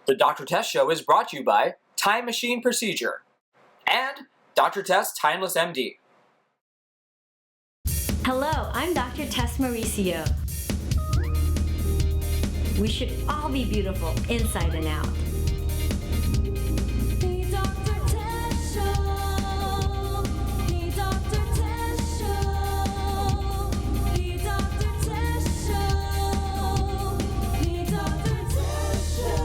The Dr. Tess Show is brought to you by Time Machine Procedure and Dr. Tess Timeless MD. Hello, I'm Dr. Tess Mauricio. We should all be beautiful inside and out. The Dr. Tess Show. The Dr. Tess Show. The Dr. Tess Show. The Dr. Tess Show.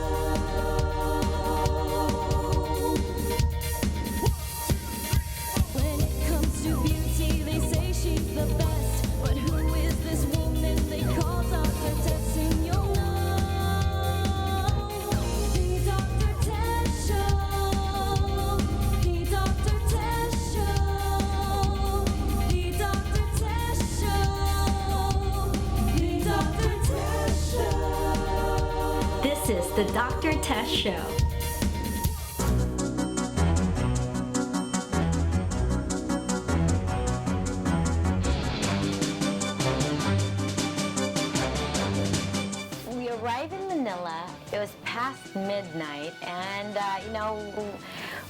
When it comes to beauty, they say she's the best. But who is this woman they call Dr. Tess in your know? The Dr. Tess Show. The Dr. Tess Show. The Dr. Tess Show. The Dr. Tess Show. This is the Dr. Tess Show. We arrived in Manila. It was past midnight, and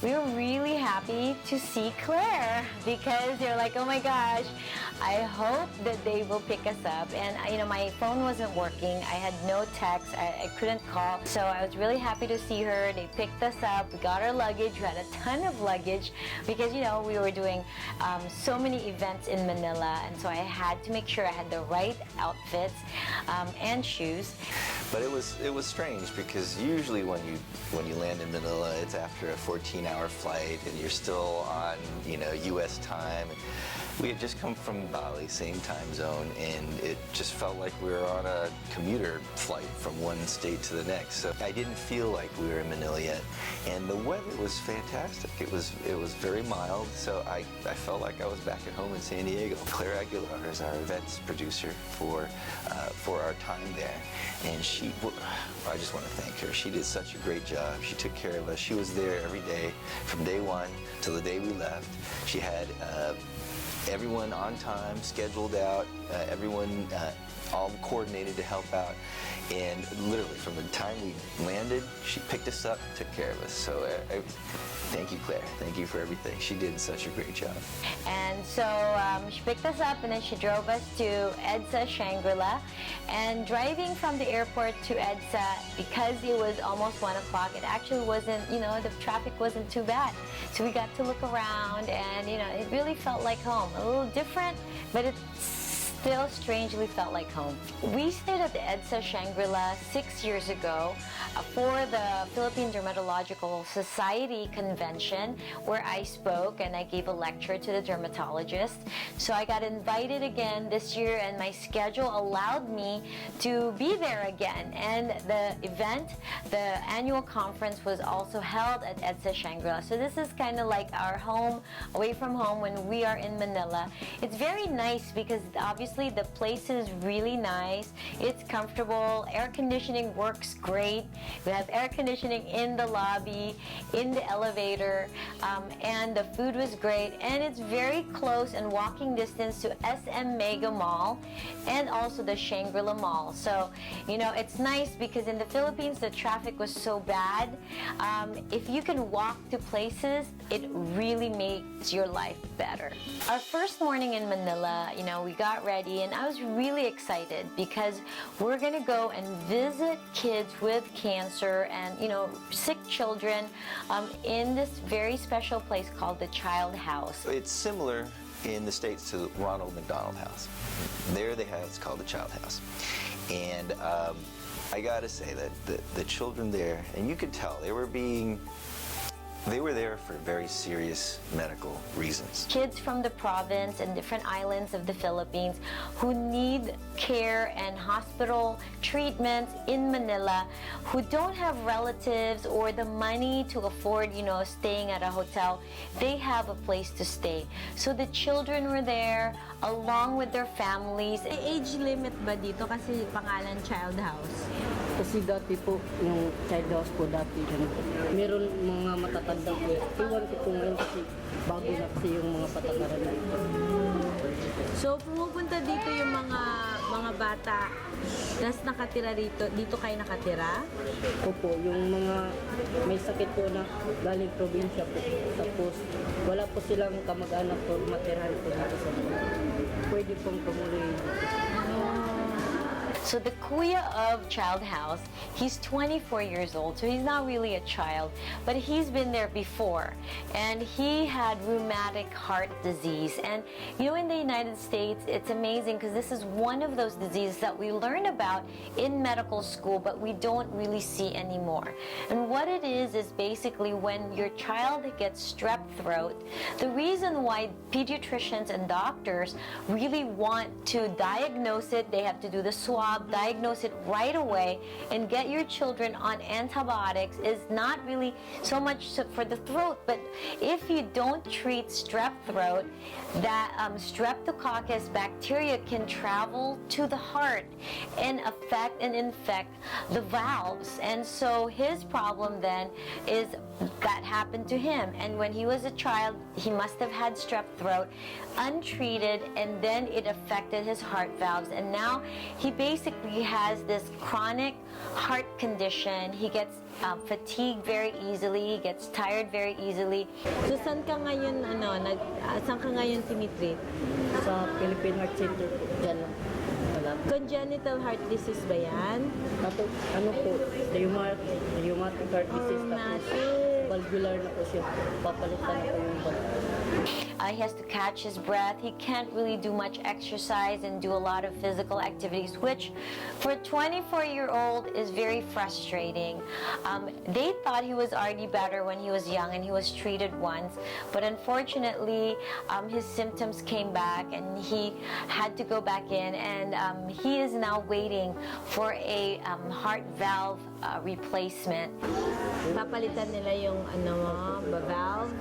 we were really happy to see Claire because they're like, oh my gosh, I hope that they will pick us up. And my phone wasn't working. I had no text. I couldn't call. So I was really happy to see her. They picked us up. We got our luggage. We had a ton of luggage because we were doing so many events in Manila, and so I had to make sure I had the right outfits and shoes. But it was strange because usually when you land in Manila, it's after a 14-hour flight and you're still on U.S. time. We had just come from Bali, same time zone, and it just felt like we were on a commuter flight from one state to the next. So I didn't feel like we were in Manila yet, and the weather was fantastic. It was very mild, so I felt like I was back at home in San Diego. Claire Aguilar is our events producer for our time there, and I just want to thank her. She did such a great job. She took care of us. She was there every day from day one till the day we left. She had everyone on time, scheduled out, everyone all coordinated to help out. And literally from the time we landed, she picked us up and took care of us. So thank you, Claire. Thank you for everything. She did such a great job. And so she picked us up, and then she drove us to EDSA Shangri-La. And driving from the airport to EDSA, because it was almost 1 o'clock, it actually wasn't, the traffic wasn't too bad. So we got to look around, and it really felt like home. A little different, but it still strangely felt like home. We stayed at the EDSA Shangri-La 6 years ago for the Philippine Dermatological Society convention, where I spoke and I gave a lecture to the dermatologists. So I got invited again this year, and my schedule allowed me to be there again. And the event, the annual conference, was also held at EDSA Shangri-La. So this is kind of like our home, away from home, when we are in Manila. It's very nice because obviously the place is really nice. It's comfortable. Air conditioning works great. We have air conditioning in the lobby, in the elevator, and the food was great. And it's very close and walking distance to SM Mega Mall and also the Shangri-La Mall. So, it's nice because in the Philippines, the traffic was so bad. If you can walk to places, it really makes your life better. Our first morning in Manila, we got ready, and I was really excited because we're gonna go and visit kids with cancer and sick children in this very special place called the Child House. It's similar in the States to the Ronald McDonald House. There it's called the Child House. And I gotta say that the children there, and you could tell they were there for very serious medical reasons. Kids from the province and different islands of the Philippines who need care and hospital treatments in Manila, who don't have relatives or the money to afford, staying at a hotel, they have a place to stay. So the children were there along with their families. May age limit ba dito kasi pangalan Child House? Kasi dati po, yung child house po dati, meron mga matatanda po. Iwan ko po ngayon kasi bago na kasi yung mga patakaran dito. So, pumupunta dito yung mga bata, tapos nakatira dito kayo nakatira? Opo, yung mga may sakit po na galing probinsya po. Tapos wala po silang kamag-anak po matirahan po dito sa mga. Pwede pong tumuloy. So the kuya of Child House, he's 24 years old, so he's not really a child, but he's been there before, and he had rheumatic heart disease. And you know, in the United States, it's amazing because this is one of those diseases that we learn about in medical school, but we don't really see anymore. And what it is basically when your child gets strep throat, the reason why pediatricians and doctors really want to diagnose it, they have to do the swab, diagnose it right away, and get your children on antibiotics is not really so much for the throat, but if you don't treat strep throat, that streptococcus bacteria can travel to the heart and affect and infect the valves. And so his problem then is that happened to him, and when he was a child, he must have had strep throat untreated, and then it affected his heart valves, and now he basically has this chronic heart condition. He gets fatigued very easily, he gets tired very easily. So, saan ka ngayon, saan ka ngayon tinitreat? Sa Philippine Heart Center, dyan lang. Wala po. Congenital heart disease ba yan? Tapos, ano po, rheumatic heart disease, tapos valvular na po siya. Papalitan na po yung valve. He has to catch his breath. He can't really do much exercise and do a lot of physical activities, which for a 24-year-old is very frustrating. They thought he was already better when he was young and he was treated once, but unfortunately his symptoms came back and he had to go back in, and he is now waiting for a heart valve replacement. Papalitan nila yung valve.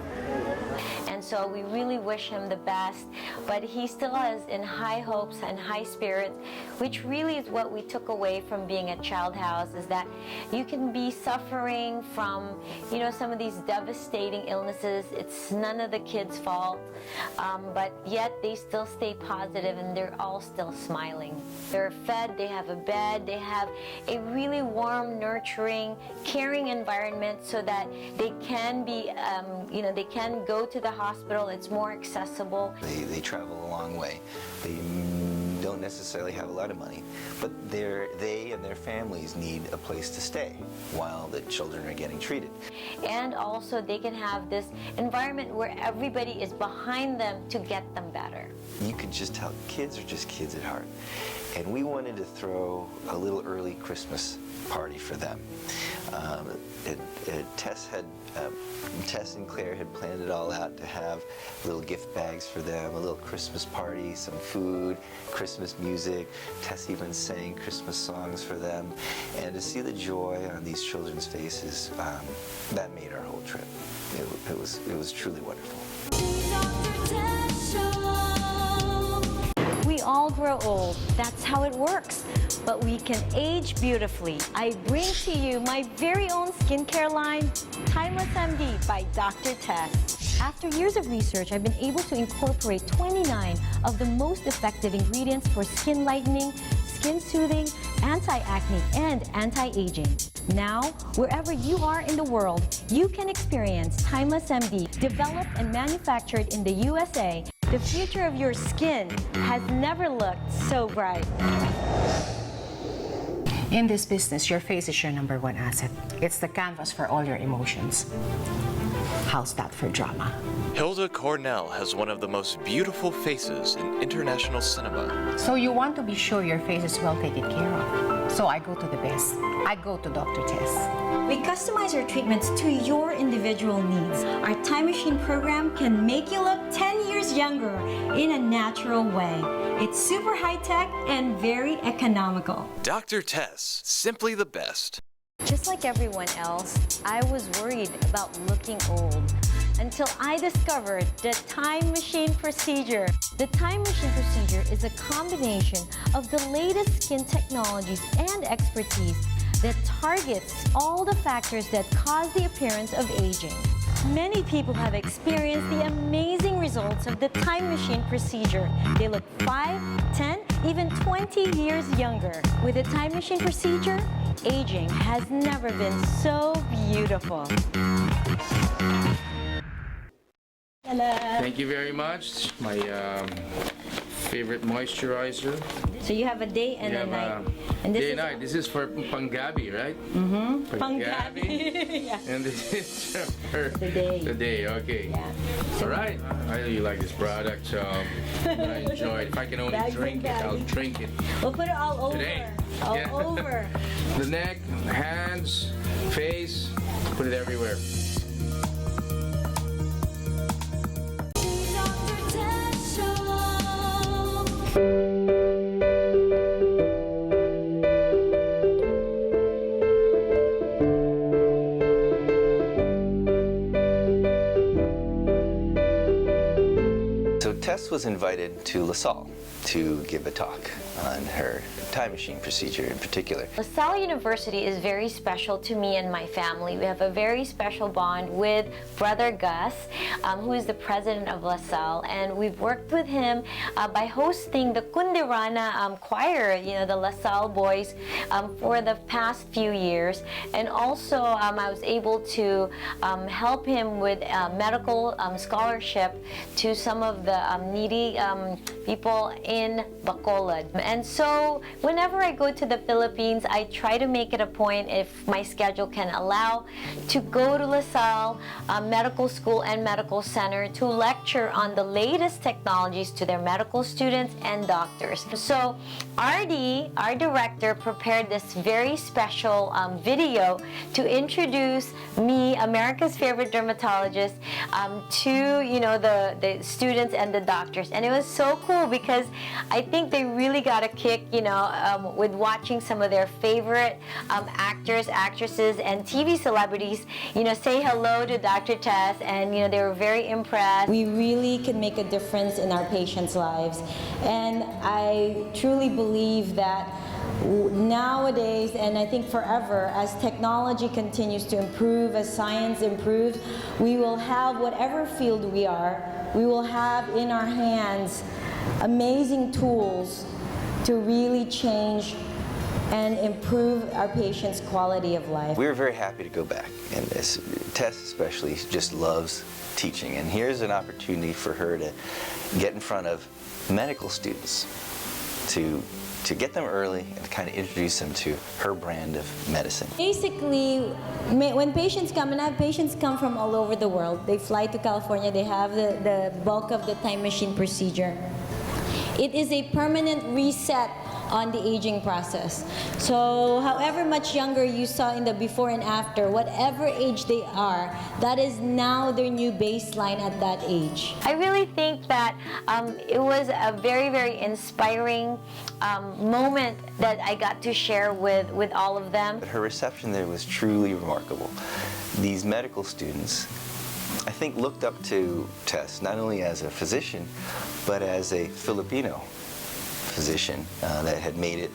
And so we really wish him the best, but he still has in high hopes and high spirits, which really is what we took away from being at Child House, is that you can be suffering from, you know, some of these devastating illnesses. It's none of the kids' fault, but yet they still stay positive and they're all still smiling. They're fed, they have a bed, they have a really warm, nurturing, caring environment so that they can be, they can go to the hospital. It's more accessible. They travel a long way. They don't necessarily have a lot of money, but they and their families need a place to stay while the children are getting treated. And also they can have this environment where everybody is behind them to get them better. You could just tell kids are just kids at heart. And we wanted to throw a little early Christmas party for them. Tess and Claire had planned it all out to have little gift bags for them, a little Christmas party, some food, Christmas music. Tess even sang Christmas songs for them. And to see the joy on these children's faces, that made our whole trip. It was truly wonderful. Dr. Tess Show. We all grow old. That's how it works. But we can age beautifully. I bring to you my very own skincare line, Timeless MD by Dr. Tess. After years of research, I've been able to incorporate 29 of the most effective ingredients for skin lightening, skin soothing, anti-acne, and anti-aging. Now, wherever you are in the world, you can experience Timeless MD, developed and manufactured in the USA. The future of your skin has never looked so bright. In this business, your face is your number one asset. It's the canvas for all your emotions. How's that for drama? Hilda Cornell has one of the most beautiful faces in international cinema. So you want to be sure your face is well taken care of. So I go to the best. I go to Dr. Tess. We customize our treatments to your individual needs. Our time machine program can make you look 10 years younger in a natural way. It's super high-tech and very economical. Dr. Tess, simply the best. Just like everyone else, I was worried about looking old until I discovered the time machine procedure. The time machine procedure is a combination of the latest skin technologies and expertise that targets all the factors that cause the appearance of aging. Many people have experienced the amazing results of the time machine procedure. They look 5, 10, even 20 years younger. With the time machine procedure, aging has never been so beautiful. Thank you very much. My favorite moisturizer. So you have a day and a night. And day and night. This is for Panggabi, right? Mm-hmm. Panggabi. Yeah. And this is for the day. The day, okay. Yeah. All right. I really like this product, so I enjoy it. If I can only drink it, I'll drink it. We'll put it all over. Today. All Yeah. over. The neck, hands, face, put it everywhere. Dr. Tess Show. So Tess was invited to LaSalle to give a talk on her time machine procedure in particular. LaSalle University is very special to me and my family. We have a very special bond with Brother Gus, who is the president of LaSalle, and we've worked with him by hosting the Kundirana choir, you know, the LaSalle boys, for the past few years. And also, I was able to help him with medical scholarship to some of the needy people in Bacolod. And so whenever I go to the Philippines, I try to make it a point, if my schedule can allow, to go to LaSalle Medical School and Medical Center to lecture on the latest technologies to their medical students and doctors. So RD, our director, prepared this very special video to introduce me, America's favorite dermatologist, to, you know, the students and the doctors. And it was so cool because I think they really got a kick, you know, with watching some of their favorite actors, actresses, and TV celebrities, you know, say hello to Dr. Tess, and, you know, they were very impressed. We really can make a difference in our patients' lives. And I truly believe that nowadays, and I think forever, as technology continues to improve, as science improves, we will have, whatever field we are, we will have in our hands amazing tools to really change and improve our patients' quality of life. We were very happy to go back, and Tess especially just loves teaching, and here's an opportunity for her to get in front of medical students, to get them early and to kind of introduce them to her brand of medicine. Basically, when patients come, and I have patients come from all over the world, they fly to California, they have the bulk of the time machine procedure. It is a permanent reset on the aging process. So however much younger you saw in the before and after, whatever age they are, that is now their new baseline at that age. I really think that it was a very, very inspiring moment that I got to share with all of them. Her reception there was truly remarkable. These medical students, I think, looked up to Tess not only as a physician, but as a Filipino physician that had made it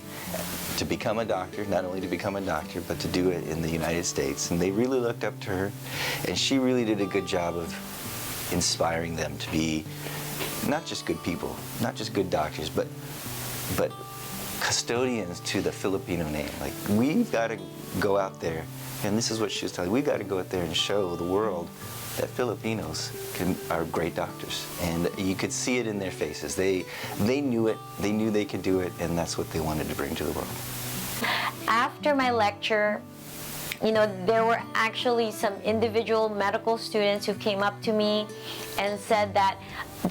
to become a doctor, not only to become a doctor, but to do it in the United States. And they really looked up to her, and she really did a good job of inspiring them to be not just good people, not just good doctors, but custodians to the Filipino name. Like, we've got to go out there, and this is what she was telling me, we've got to go out there and show the world that Filipinos are great doctors. And you could see it in their faces. They knew it, they knew they could do it, and that's what they wanted to bring to the world. After my lecture, you know, there were actually some individual medical students who came up to me and said that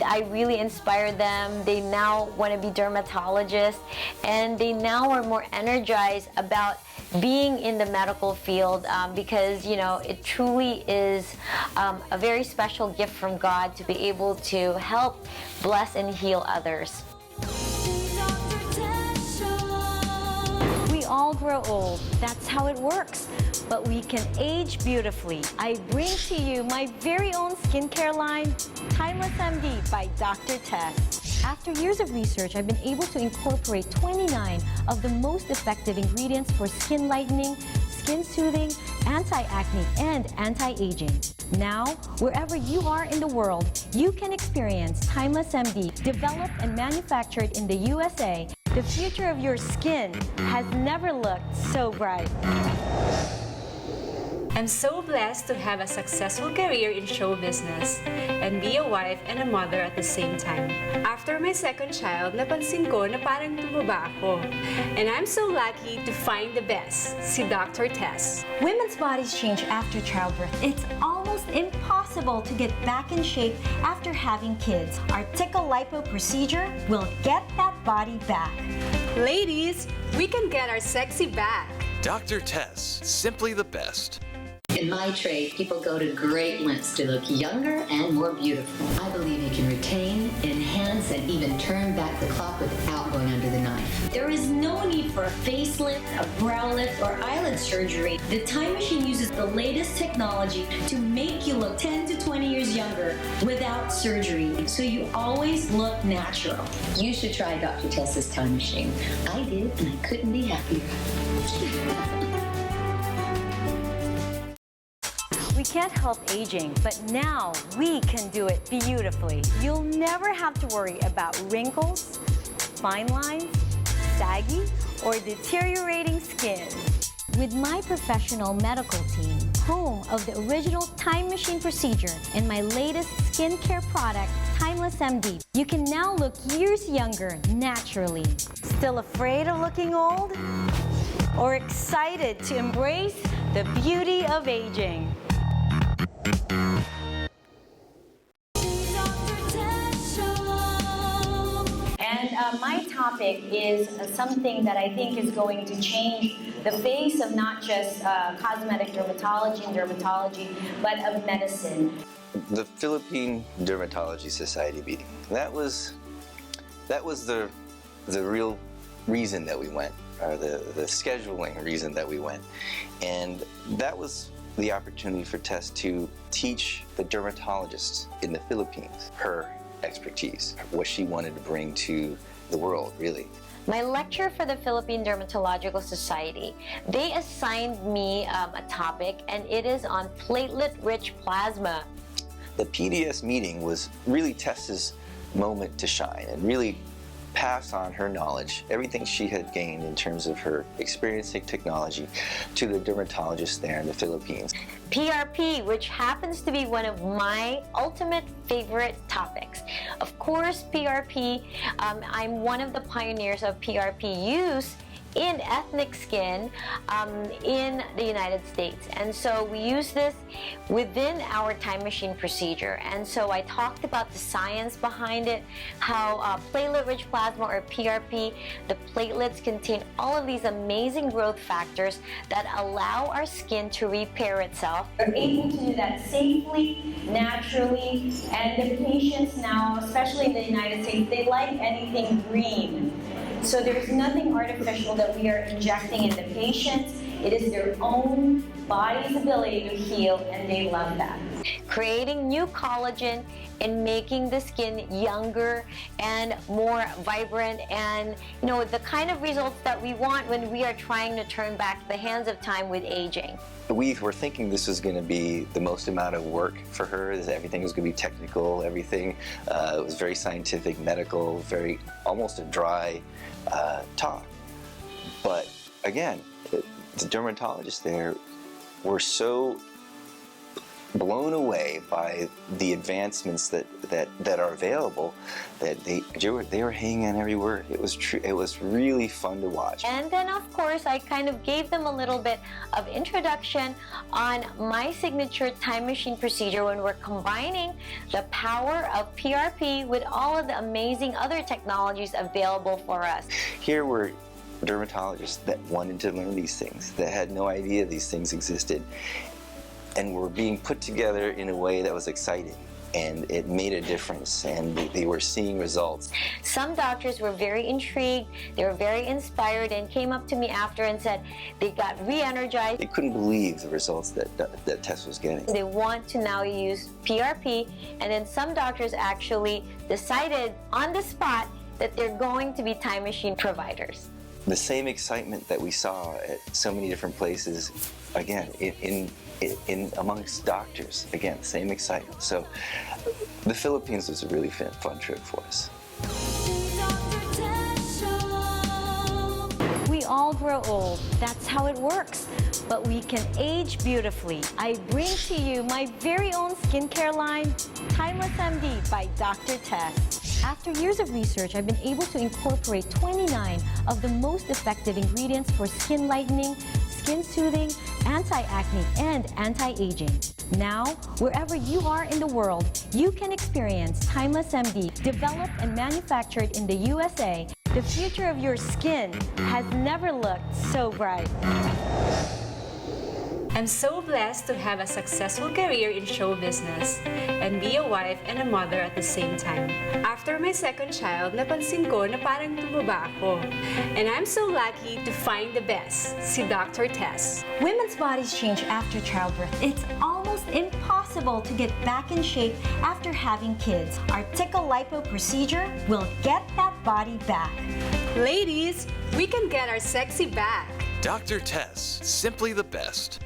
I really inspired them. They now want to be dermatologists, and they now are more energized about being in the medical field because, you know, it truly is a very special gift from God to be able to help bless and heal others. Dr. Tess Show. We all grow old. That's how it works. but we can age beautifully. I bring to you my very own skincare line, Timeless MD by Dr. Tess. After years of research, I've been able to incorporate 29 of the most effective ingredients for skin lightening, skin soothing, anti-acne, and anti-aging. Now, wherever you are in the world, you can experience Timeless MD, developed and manufactured in the USA. The future of your skin has never looked so bright. I'm so blessed to have a successful career in show business and be a wife and a mother at the same time. After my second child, napansin ko na parang tumaba ako. And I'm so lucky to find the best, si Dr. Tess. Women's bodies change after childbirth. It's almost impossible to get back in shape after having kids. Our Tickle Lipo procedure will get that body back. Ladies, we can get our sexy back. Dr. Tess, simply the best. In my trade, people go to great lengths to look younger and more beautiful. I believe you can retain, enhance, and even turn back the clock without going under the knife. There is no need for a facelift, a brow lift, or eyelid surgery. The Time Machine uses the latest technology to make you look 10 to 20 years younger without surgery, so you always look natural. You should try Dr. Tess's Time Machine. I did, and I couldn't be happier. We can't help aging, but now we can do it beautifully. You'll never have to worry about wrinkles, fine lines, saggy, or deteriorating skin. With my professional medical team, home of the original Time Machine procedure, and my latest skincare product, Timeless MD, you can now look years younger naturally. Still afraid of looking old? Or excited to embrace the beauty of aging? And my topic is something that I think is going to change the face of not just cosmetic dermatology and dermatology, but of medicine. The Philippine Dermatology Society meeting. That was the real reason that we went, or the scheduling reason that we went. And that was the opportunity for Tess to teach the dermatologists in the Philippines her expertise, what she wanted to bring to the world, really. My lecture for the Philippine Dermatological Society, they assigned me a topic, and it is on platelet-rich plasma. The PDS meeting was really Tess's moment to shine and really pass on her knowledge, everything she had gained in terms of her experiencing technology, to the dermatologists there in the Philippines. PRP, which happens to be one of my ultimate favorite topics. Of course, PRP, I'm one of the pioneers of PRP use in ethnic skin in the United States. And so we use this within our Time Machine procedure. And so I talked about the science behind it, how platelet-rich plasma, or PRP, the platelets contain all of these amazing growth factors that allow our skin to repair itself. We're able to do that safely, naturally, and the patients now, especially in the United States, they like anything green. So there's nothing artificial that we are injecting in the patients. It is their own body's ability to heal, and they love that. Creating new collagen and making the skin younger and more vibrant, and the kind of results that we want when we are trying to turn back the hands of time with aging. We were thinking this was going to be the most amount of work for her, everything was going to be technical, everything it was very scientific, medical, very almost a dry talk. But again, the dermatologists there were so blown away by the advancements that are available that they were hanging on every word. It was true. It was really fun to watch. And then, of course, I kind of gave them a little bit of introduction on my signature Time Machine procedure when we're combining the power of PRP with all of the amazing other technologies available for us. Here were dermatologists that wanted to learn these things, that had no idea these things existed, and were being put together in a way that was exciting. and it made a difference, and they were seeing results. Some doctors were very intrigued, they were very inspired, and came up to me after and said they got re-energized. They couldn't believe the results that Tess was getting. They want to now use PRP, and then some doctors actually decided on the spot that they're going to be time machine providers. The same excitement that we saw at so many different places, again, in amongst doctors, again, same excitement. So the Philippines was a really fun trip for us. Dr. Tess Show. We all grow old. That's how it works. But we can age beautifully. I bring to you my very own skincare line, Timeless MD by Dr. Tess. After years of research, I've been able to incorporate 29 of the most effective ingredients for skin lightening, skin soothing, anti-acne, and anti-aging. Now, wherever you are in the world, you can experience Timeless MD, developed and manufactured in the USA. The future of your skin has never looked so bright. I'm so blessed to have a successful career in show business and be a wife and a mother at the same time. After my second child, napansin ko na parang tumaba ako. And I'm so lucky to find the best, si Dr. Tess. Women's bodies change after childbirth. It's almost impossible to get back in shape after having kids. Our Tickle Lipo procedure will get that body back. Ladies, we can get our sexy back. Dr. Tess, simply the best.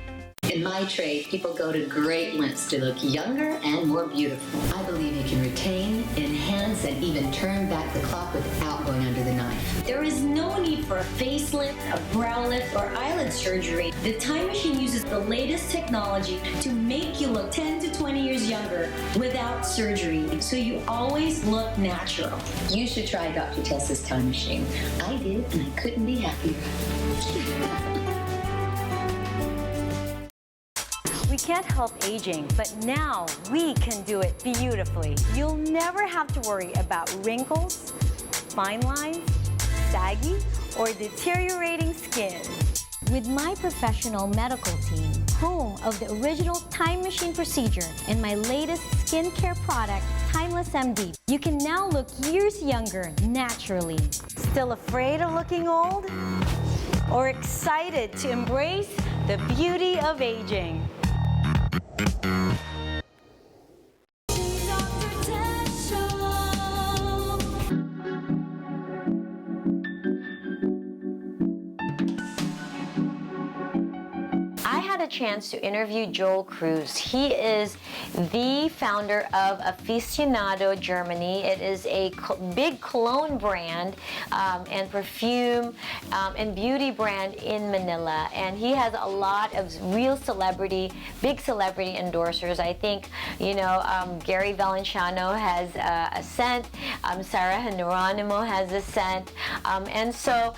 In my trade, people go to great lengths to look younger and more beautiful. I believe you can retain, enhance, and even turn back the clock without going under the knife. There is no need for a facelift, a brow lift, or eyelid surgery. The Time Machine uses the latest technology to make you look 10 to 20 years younger without surgery, so you always look natural. You should try Dr. Tess's Time Machine. I did, and I couldn't be happier. We can't help aging, but now we can do it beautifully. You'll never have to worry about wrinkles, fine lines, saggy, or deteriorating skin. With my professional medical team, home of the original Time Machine procedure, and my latest skincare product, Timeless MD, you can now look years younger naturally. Still afraid of looking old? Or excited to embrace the beauty of aging? Dr. Tess Show. I had a chance to interview Joel Cruz. He is the founder of Aficionado Germany. It is a big cologne brand and perfume and beauty brand in Manila. And he has a lot of real celebrity, big celebrity endorsers. I think, you know, Gary Valenciano has a scent, Sarah Geronimo has a scent. And so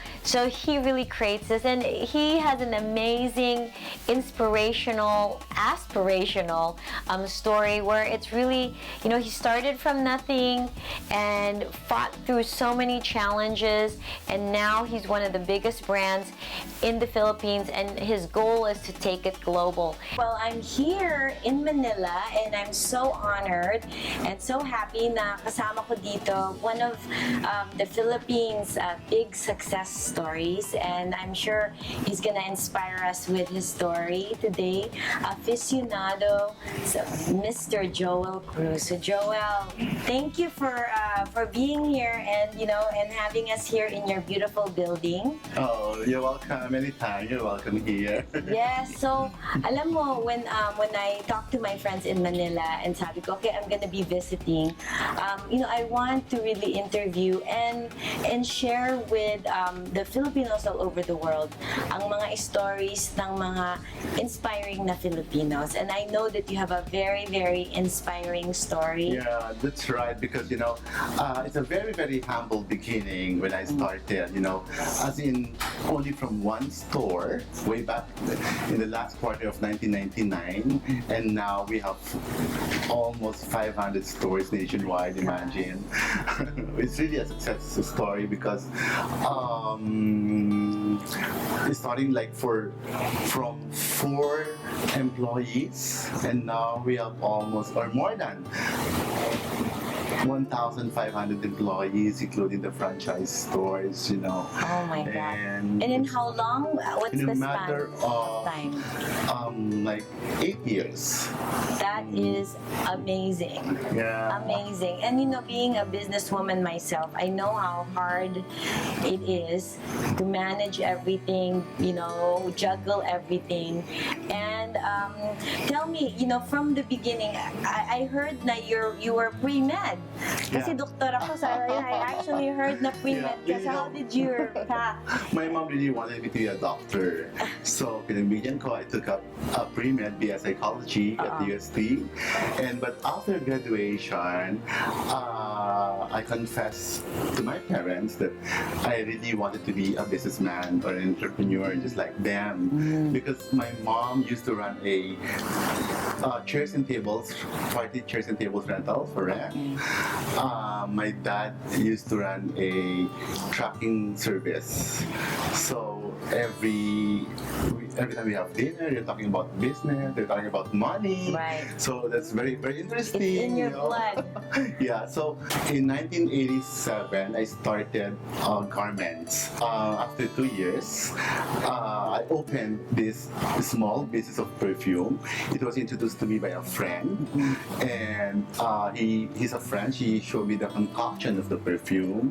he really creates this, and he has an amazing, inspirational, aspirational story where it's really, you know, he started from nothing and fought through so many challenges, and now he's one of the biggest brands in the Philippines, and his goal is to take it global. Well, I'm here in Manila, and I'm so honored and so happy na kasama ko dito one of the Philippines' big success stories, and I'm sure he's gonna inspire us with his story today. Aficionado, so Mr. Joel Cruz. So Joel, thank you for being here and, you know, and having us here in your beautiful building. Oh, you're welcome anytime. You're welcome here. Yes, so alam mo, when I talk to my friends in Manila and sabi ko, okay, I'm gonna be visiting, you know, I want to really interview and share with the Filipinos all over the world ang mga stories ng mga inspiring na Filipinos. And I know that you have a very, very inspiring story. Yeah, that's right, because, you know, it's a very, very humble beginning when I started, you know, as in only from one store way back in the last quarter of 1999, and now we have almost 500 stores nationwide, imagine. It's really a success story because starting like from 4 employees, and now we have almost or more than 1,500 employees, including the franchise stores, Oh my God. And And in how long? What's in the a span matter of of time? like 8 years. That is amazing. Yeah. Amazing. And being a businesswoman myself, I know how hard it is to manage everything, juggle everything. And tell me, from the beginning, I heard that you were pre-med. Kasi Yeah. doktor ako, so I actually heard na pre-med ka. So how did your path? My mom really wanted me to be a doctor. So, pinamigyan ko, I took up a pre-med BS Psychology at the UST. But after graduation, I confessed to my parents that I really wanted to be a businessman or an entrepreneur just like them. Because my mom used to run a chairs and tables, party chairs and tables rental for rent. My dad used to run a trucking service. So every time we have dinner, you're talking about business, they're talking about money. Right. So that's very, very interesting. It's in your blood. Yeah, so in 1987, I started garments. After 2 years, I opened this small business of perfume. It was introduced to me by a friend, and he's a French. He showed me the concoction of the perfume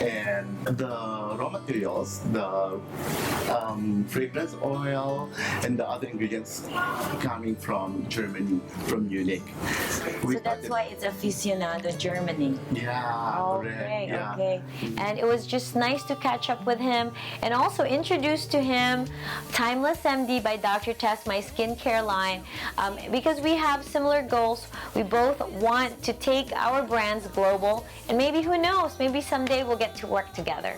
and the raw materials, the fragrance oil, and the other ingredients coming from Germany, from Munich. So that's why it's aficionado Germany. Yeah, correct. Okay, Yeah. okay. And it was just nice to catch up with him and also introduce to him Timeless MD by Dr. Tess, my skincare line, because we have similar goals. We both want to take our brands global, and maybe, who knows, maybe someday we'll get to work together.